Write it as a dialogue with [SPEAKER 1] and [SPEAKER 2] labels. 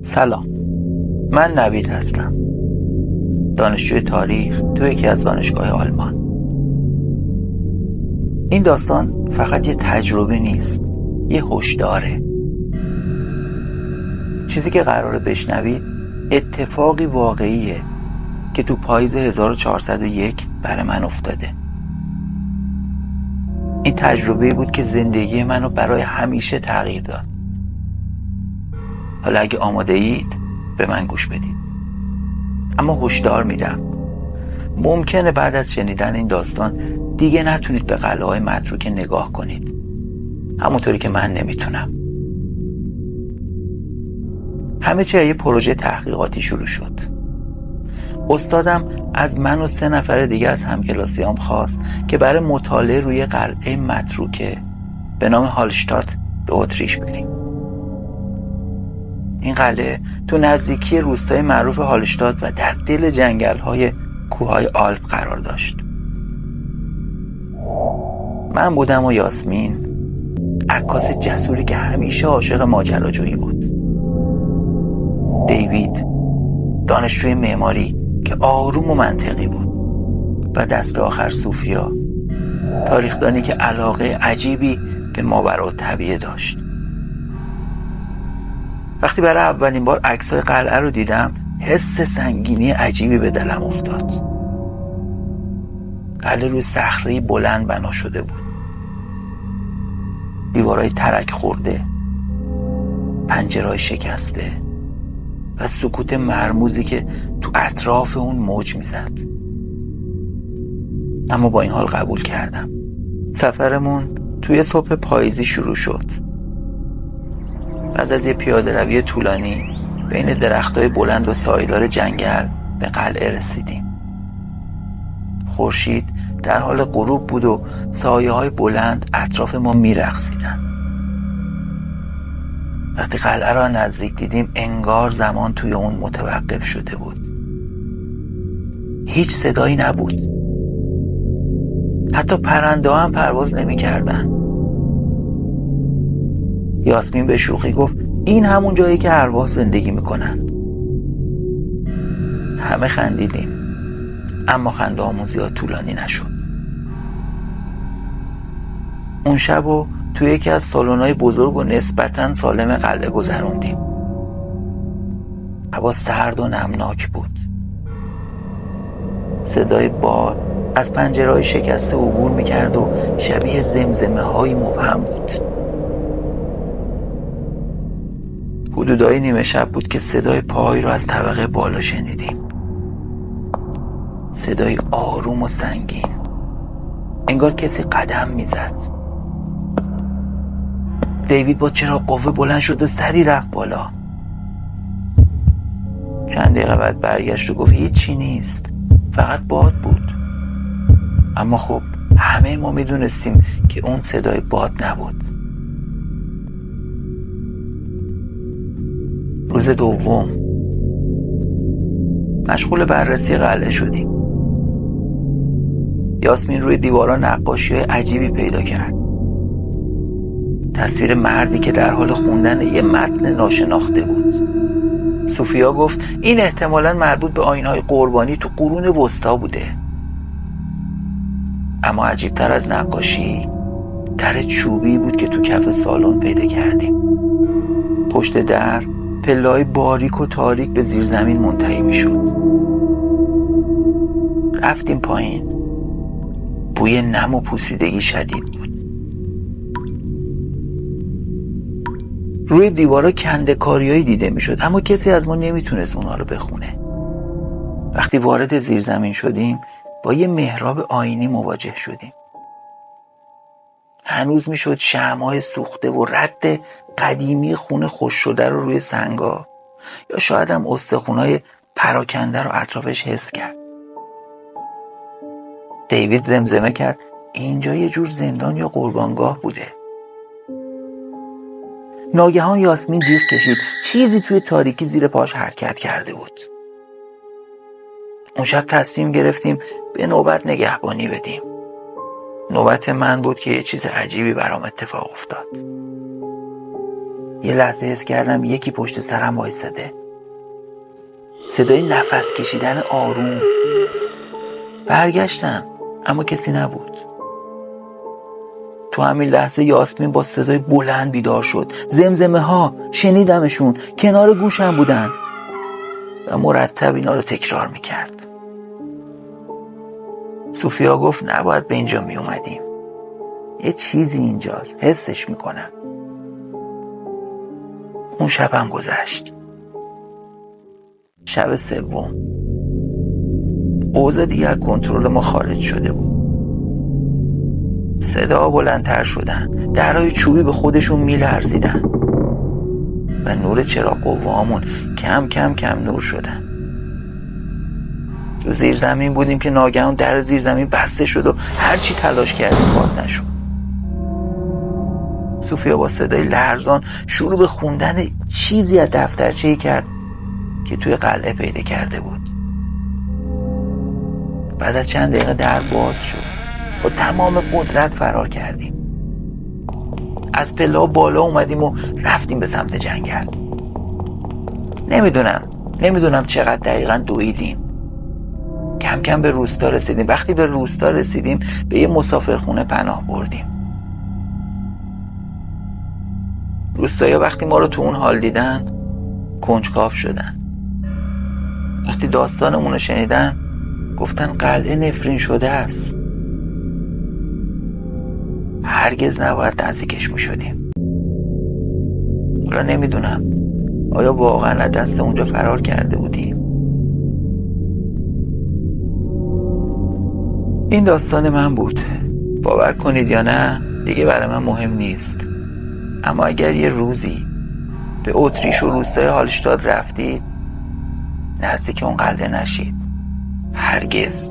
[SPEAKER 1] سلام، من نوید هستم، دانشجوی تاریخ تو یکی از دانشگاه آلمان. این داستان فقط یه تجربه نیست، یه هشداره. چیزی که قراره بشنوید اتفاقی واقعیه که تو پاییز 1401 برای من افتاده. این تجربه بود که زندگی منو برای همیشه تغییر داد. حالا اگه آماده اید به من گوش بدید. اما هشدار میدم، ممکنه بعد از شنیدن این داستان دیگه نتونید به قلعه‌های متروکه نگاه کنید، همونطوری که من نمیتونم. همه چی یه پروژه تحقیقاتی شروع شد. استادم از من و 3 نفر دیگه از همکلاسیام خواست که برای مطالعه روی قلعه متروکه به نام هالشتات به اتریش بریم. این قلعه تو نزدیکی روستای معروف هالشتات و در دل جنگل‌های کوههای آلپ قرار داشت. من بودم و یاسمین، عکاس جسوری که همیشه عاشق ماجراجویی بود. دیوید، دانشجوی معماری که آروم و منطقی بود. و دست آخر سوفیا، تاریخدانی که علاقه عجیبی به ماوراءالطبیعه داشت. وقتی برای اولین بار عکسای قلعه رو دیدم، حس سنگینی عجیبی به دلم افتاد. قلعه روی صخره‌ای بلند بنا شده بود. دیوارهای ترک خورده، پنجرهای شکسته و سکوت مرموزی که تو اطراف اون موج میزد. اما با این حال قبول کردم. سفرمون توی صبح پاییزی شروع شد. بعد از یه پیاده روی طولانی بین درختای بلند و سایه‌دار جنگل به قلعه رسیدیم. خورشید در حال غروب بود و سایه‌های بلند اطراف ما می‌رقصیدن. وقتی قلعه را نزدیک دیدیم انگار زمان توی اون متوقف شده بود. هیچ صدایی نبود. حتی پرنده هم پرواز نمی‌کردن. یاسمین به شوخی گفت این همون جایی که ارواح زندگی میکنن. همه خندیدیم، اما خنده هامون زیاد طولانی نشد. اون شبو توی یکی از سالن‌های بزرگ و نسبتاً سالم قلعه گذروندیم. هوا سرد و نمناک بود. صدای باد از پنجره‌های شکسته عبور میکرد و شبیه زمزمه‌های مبهم بود. حدودای نیمه شب بود که صدای پای رو از طبقه بالا شنیدیم. صدای آروم و سنگین، انگار کسی قدم میزد. دیوید با چراغ قوه بلند شد و سری رفت بالا. چند دقیقه بعد برگشت و گفت هیچی نیست، فقط باد بود. اما خب همه ما میدونستیم که اون صدای باد نبود. روز دوم مشغول بررسی قلعه شدیم. یاسمین روی دیوارا نقاشی‌های عجیبی پیدا کرد. تصویر مردی که در حال خوندن یه متن ناشناخته بود. سوفیا گفت این احتمالاً مربوط به آیین‌های قربانی تو قرون وسطا بوده. اما عجیب‌تر از نقاشی، در چوبی بود که تو کف سالن پیدا کردیم. پشت در پله‌های باریک و تاریک به زیر زمین منتهی می‌شد. رفتیم پایین. بوی نم و پوسیدگی شدید بود. روی دیوارا کنده‌کاریایی دیده می‌شد، اما کسی از ما نمی‌تونست اونها رو بخونه. وقتی وارد زیر زمین شدیم، با یه محراب آیینی مواجه شدیم. هنوز میشد شمع‌های سوخته و رد قدیمی خون خوش شده رو روی سنگا یا شاید هم استخونای پراکنده رو اطرافش حس کرد. دیوید زمزمه کرد اینجا یه جور زندان یا قربانگاه بوده. ناگهان یاسمین جیغ کشید. چیزی توی تاریکی زیر پاش حرکت کرده بود. اون شب تصمیم گرفتیم به نوبت نگهبانی بدیم. نوبت من بود که یه چیز عجیبی برام اتفاق افتاد. یه لحظه حس کردم یکی پشت سرم وایساده. صدای نفس کشیدن آروم. برگشتم اما کسی نبود. تو همین لحظه یاسمین با صدای بلند بیدار شد. زمزمه ها شنیدمشون، کنار گوشم بودن و مرتب اینا رو تکرار میکرد. سوفیا گفت نباید به اینجا میومدیم، یه چیزی اینجاست، حسش میکنم. اون شبم گذشت. شب سوم اوضاع دیگه از کنترل ما خارج شده بود. صدا بلندتر شدن، درهای چوبی به خودشون میلرزیدن و نور چراغ قوه‌هامون کم کم کم نور شدن. تو زیر زمین بودیم که ناگهان در زیر زمین بسته شد و هرچی تلاش کردیم باز نشد. سوفیا با صدای لرزان شروع به خوندن چیزی از دفترچه‌ای کرد که توی قلعه پیدا کرده بود. بعد از چند دقیقه در باز شد. با تمام قدرت فرار کردیم. از پله‌ها بالا اومدیم و رفتیم به سمت جنگل. نمیدونم چقدر دقیقاً دویدیم. کم کم به روستا رسیدیم. وقتی به روستا رسیدیم به یه مسافرخونه پناه بردیم. روستایی‌ها وقتی ما رو تو اون حال دیدن کنجکاو شدن. وقتی داستانمون رو شنیدن گفتن قلعه نفرین شده است. هرگز نباید نزدیکش میشدیم. حالا نمیدونم آیا واقعا از دست اونجا فرار کرده بودیم؟ این داستان من بود. باور کنید یا نه دیگه برای من مهم نیست. اما اگر یه روزی به اتریش و روستای هالشتاد رفتید نزدیک اون قلعه نشید. هرگز.